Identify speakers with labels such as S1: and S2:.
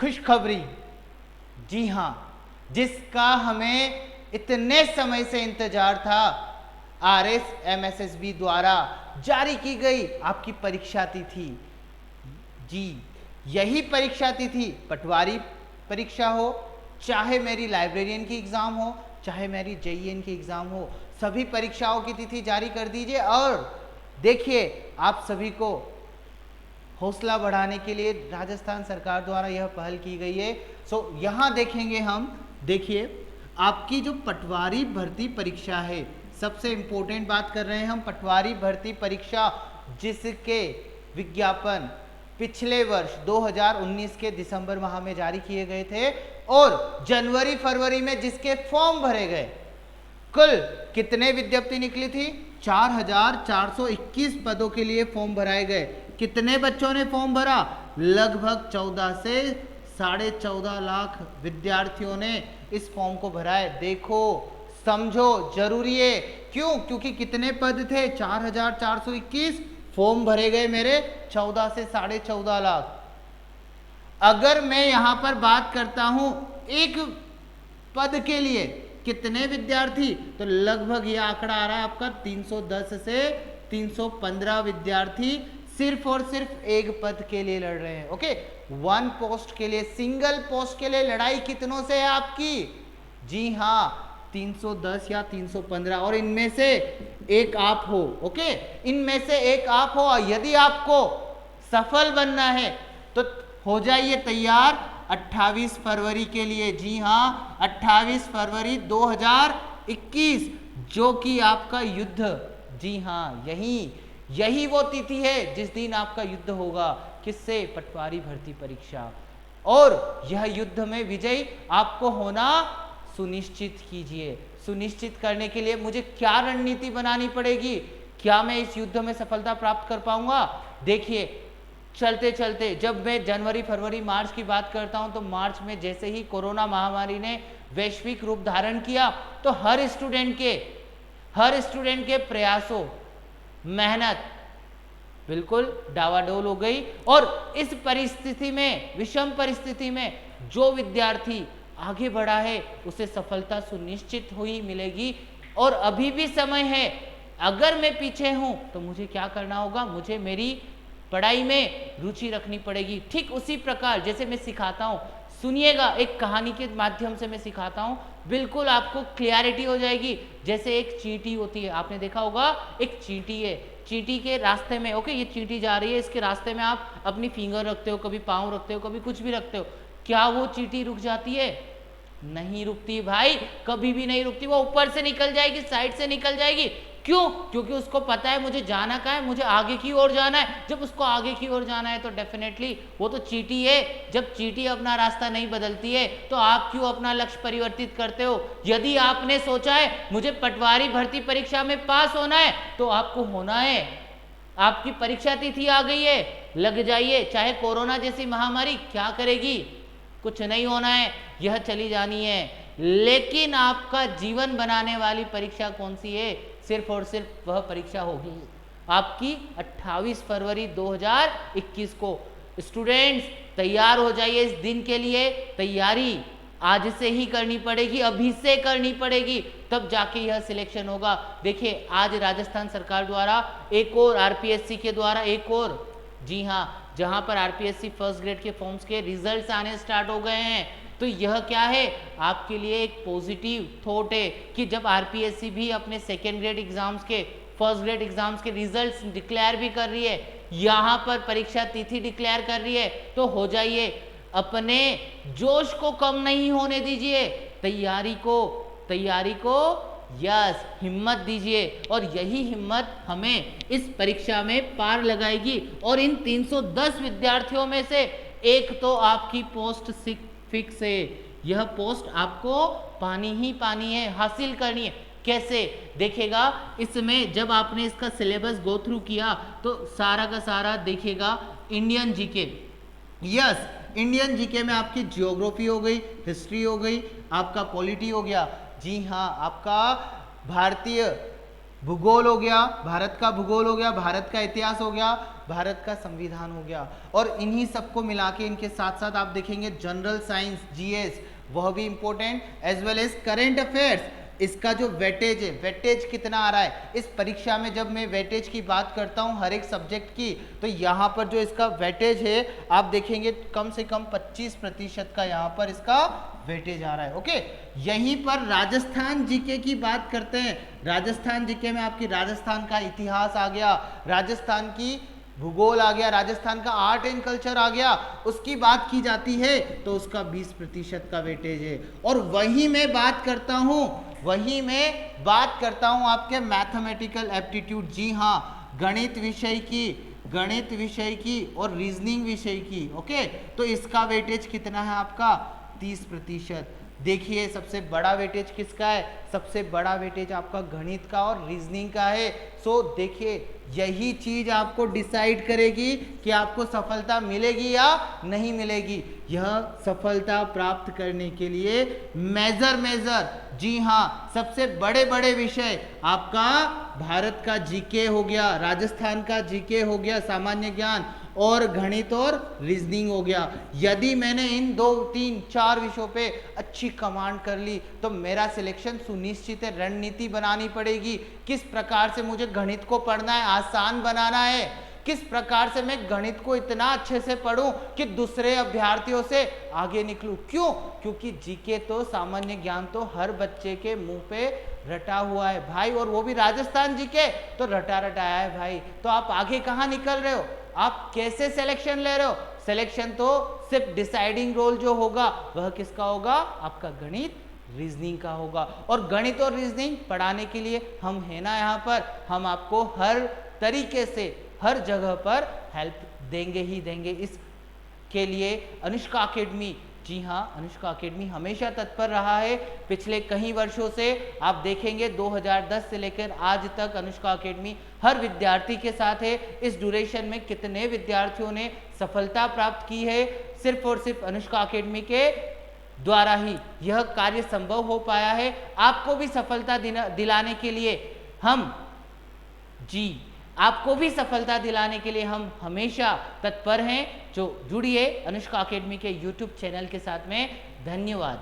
S1: खुशखबरी, जी हाँ, जिसका हमें इतने समय से इंतजार था, RSMSSB द्वारा जारी की गई आपकी परीक्षा तिथि। जी, यही परीक्षा तिथि पटवारी परीक्षा हो, चाहे मेरी लाइब्रेरियन की एग्जाम हो, चाहे मेरी JEN की एग्जाम हो, सभी परीक्षाओं की तिथि जारी कर दीजिए। और देखिए, आप सभी को हौसला बढ़ाने के लिए राजस्थान सरकार द्वारा यह पहल की गई है। यहाँ देखेंगे हम, देखिए आपकी जो पटवारी भर्ती परीक्षा है, सबसे इंपॉर्टेंट बात कर रहे हैं हम, पटवारी भर्ती परीक्षा जिसके विज्ञापन पिछले वर्ष 2019 के दिसंबर माह में जारी किए गए थे और जनवरी फरवरी में जिसके फॉर्म भरे गए, कुल कितने विज्ञप्ति निकली थी? 4,421 पदों के लिए फॉर्म भराए गए। कितने बच्चों ने फॉर्म भरा? लगभग 14 से 14.5 लाख विद्यार्थियों ने इस फॉर्म को भरा है। देखो, समझो, जरूरी है। क्यों? क्योंकि कितने पद थे? 4,421, फॉर्म भरे गए मेरे 14 से 14.5 लाख। अगर मैं यहां पर बात करता हूं एक पद के लिए कितने विद्यार्थी, तो लगभग ये आंकड़ा आ रहा है आपका 310 से 315 विद्यार्थी सिर्फ और सिर्फ एक पद के लिए लड़ रहे हैं। ओके, वन पोस्ट के लिए, सिंगल पोस्ट के लिए लड़ाई कितनों से है आपकी? जी हाँ, 310 या 315, और इनमें से एक आप हो। ओके, इनमें से एक आप हो। यदि आपको सफल बनना है तो हो जाइए तैयार 28 फरवरी के लिए। जी हाँ, 28 फरवरी 2021, जो कि आपका युद्ध, जी हाँ, यही वो तिथि है जिस दिन आपका युद्ध होगा। किससे? पटवारी भर्ती परीक्षा। और यह युद्ध में विजयी आपको होना सुनिश्चित कीजिए। सुनिश्चित करने के लिए मुझे क्या रणनीति बनानी पड़ेगी? क्या मैं इस युद्ध में सफलता प्राप्त कर पाऊंगा? देखिए, चलते चलते जब मैं जनवरी फरवरी मार्च की बात करता हूं, तो मार्च में जैसे ही कोरोना महामारी ने वैश्विक रूप धारण किया, तो हर स्टूडेंट के प्रयासों, मेहनत बिल्कुल डावाडोल हो गई। और इस परिस्थिति में, विषम परिस्थिति में, जो विद्यार्थी आगे बढ़ा है उसे सफलता सुनिश्चित हुई मिलेगी। और अभी भी समय है। अगर मैं पीछे हूं तो मुझे क्या करना होगा? मुझे मेरी पढ़ाई में रुचि रखनी पड़ेगी। ठीक उसी प्रकार जैसे मैं सिखाता हूं, सुनिएगा, एक कहानी के माध्यम से मैं सिखाता हूं, बिल्कुल आपको क्लियरिटी हो जाएगी। जैसे एक चींटी होती है, आपने देखा होगा, एक चींटी है, चींटी के रास्ते में, ओके, ये चींटी जा रही है, इसके रास्ते में आप अपनी फिंगर रखते हो, कभी पाँव रखते हो, कभी कुछ भी रखते हो। क्या वो चींटी रुक जाती है? नहीं रुकती भाई, कभी भी नहीं रुकती। वो ऊपर से निकल जाएगी, साइड से निकल जाएगी। क्यों? क्योंकि उसको पता है मुझे जाना कहाँ है, मुझे आगे की ओर जाना है। जब उसको आगे की ओर जाना है तो डेफिनेटली वो तो चींटी है। जब चींटी अपना रास्ता नहीं बदलती है तो आप क्यों अपना लक्ष्य परिवर्तित करते हो? यदि आपने सोचा है मुझे पटवारी भर्ती परीक्षा में पास होना है, तो आपको होना है। आपकी परीक्षा तिथि आ गई है, लग जाइए। चाहे कोरोना जैसी महामारी क्या करेगी? कुछ नहीं होना है, यह चली जानी है। लेकिन आपका जीवन बनाने वाली परीक्षा कौन सी है? सिर्फ और सिर्फ वह परीक्षा होगी आपकी 28 फरवरी 2021 को। स्टूडेंट्स, तैयार हो जाइए इस दिन के लिए। तैयारी आज से ही करनी पड़ेगी, अभी से करनी पड़ेगी, तब जाके यह सिलेक्शन होगा। देखिए, आज राजस्थान सरकार द्वारा एक और RPSC के द्वारा एक और, जी हाँ, जहां पर RPSC फर्स्ट ग्रेड के फॉर्म्स के रिजल्ट्स आने स्टार्ट हो गए हैं। तो यह क्या है? आपके लिए एक पॉजिटिव थॉट है कि जब RPSC भी अपने सेकेंड ग्रेड एग्जाम्स के, फर्स्ट ग्रेड एग्जाम्स के रिजल्ट्स डिक्लेयर भी कर रही है, यहाँ पर परीक्षा तिथि डिक्लेयर कर रही है, तो हो जाइए। अपने जोश को कम नहीं होने दीजिए, तैयारी को यस, हिम्मत दीजिए। और यही हिम्मत हमें इस परीक्षा में पार लगाएगी। और इन 310 विद्यार्थियों में से एक तो आपकी पोस्ट फिक्स है। यह पोस्ट आपको पानी ही पानी है, हासिल करनी है। कैसे? देखिएगा, इसमें जब आपने इसका सिलेबस गो थ्रू किया तो सारा का सारा देखिएगा Indian GK, yes, Indian GK में आपकी ज्योग्राफी हो गई, हिस्ट्री हो गई, आपका पॉलिटी हो गया, जी हाँ, आपका भारतीय भूगोल हो गया, भारत का भूगोल हो गया, भारत का इतिहास हो गया, भारत का संविधान हो गया। और इन्हीं सबको मिला के इनके साथ साथ आप देखेंगे जनरल साइंस जीएस वह भी important, as well as current affairs. इसका जो वेटेज है, वेटेज कितना आ रहा है इस परीक्षा में, जब मैं वेटेज की बात करता हूं हर एक सब्जेक्ट की, तो यहाँ पर जो इसका वेटेज है आप देखेंगे कम से कम 25% का यहाँ पर इसका वेटेज आ रहा है। ओके, यहीं पर राजस्थान जीके की बात करते हैं। राजस्थान जीके में आपकी राजस्थान का इतिहास आ गया, राजस्थान की भूगोल आ गया, राजस्थान का आर्ट एंड कल्चर आ गया, उसकी बात की जाती है तो उसका 20% का वेटेज है। और वहीं मैं बात करता हूं आपके मैथमेटिकल एप्टीट्यूड, जी हाँ, गणित विषय की और रीजनिंग विषय की। ओके, तो इसका वेटेज कितना है आपका 30%। देखिए सबसे बड़ा वेटेज किसका है, सबसे बड़ा वेटेज आपका गणित का और रीजनिंग का है। सो देखिए यही चीज आपको डिसाइड करेगी कि आपको सफलता मिलेगी या नहीं मिलेगी। यह सफलता प्राप्त करने के लिए मेजर, जी हाँ, सबसे बड़े विषय आपका भारत का जीके हो गया, राजस्थान का जीके हो गया, सामान्य ज्ञान, और गणित और रीजनिंग हो गया। यदि मैंने इन 2, 3, 4 विषयों पे अच्छी कमांड कर ली तो मेरा सिलेक्शन सुनिश्चित है। रणनीति बनानी पड़ेगी, किस प्रकार से मुझे गणित को पढ़ना है, आसान बनाना है, किस प्रकार से मैं गणित को इतना अच्छे से पढूं कि दूसरे अभ्यर्थियों से आगे निकलूं। क्यों? क्योंकि जीके तो सामान्य ज्ञान तो हर बच्चे के मुंह पे रटा हुआ है भाई, और वो भी राजस्थान जीके तो रटाया है भाई। तो आप आगे कहाँ निकल रहे हो, आप कैसे सिलेक्शन ले रहे हो? सिलेक्शन तो सिर्फ डिसाइडिंग रोल जो होगा वह किसका होगा, आपका गणित रीजनिंग का होगा। और गणित और रीजनिंग पढ़ाने के लिए हम है ना यहाँ पर, हम आपको हर तरीके से हर जगह पर हेल्प देंगे ही देंगे। इसके लिए अनुष्का अकेडमी, जी हाँ, अनुष्का अकेडमी हमेशा तत्पर रहा है। पिछले कई वर्षों से आप देखेंगे 2010 से लेकर आज तक अनुष्का अकेडमी हर विद्यार्थी के साथ है। इस ड्यूरेशन में कितने विद्यार्थियों ने सफलता प्राप्त की है, सिर्फ और सिर्फ अनुष्का अकेडमी के द्वारा ही यह कार्य संभव हो पाया है। आपको भी सफलता दिलाने के लिए हम हमेशा तत्पर हैं। जो जुड़िए अनुष्का अकेडमी के YouTube चैनल के साथ में। धन्यवाद।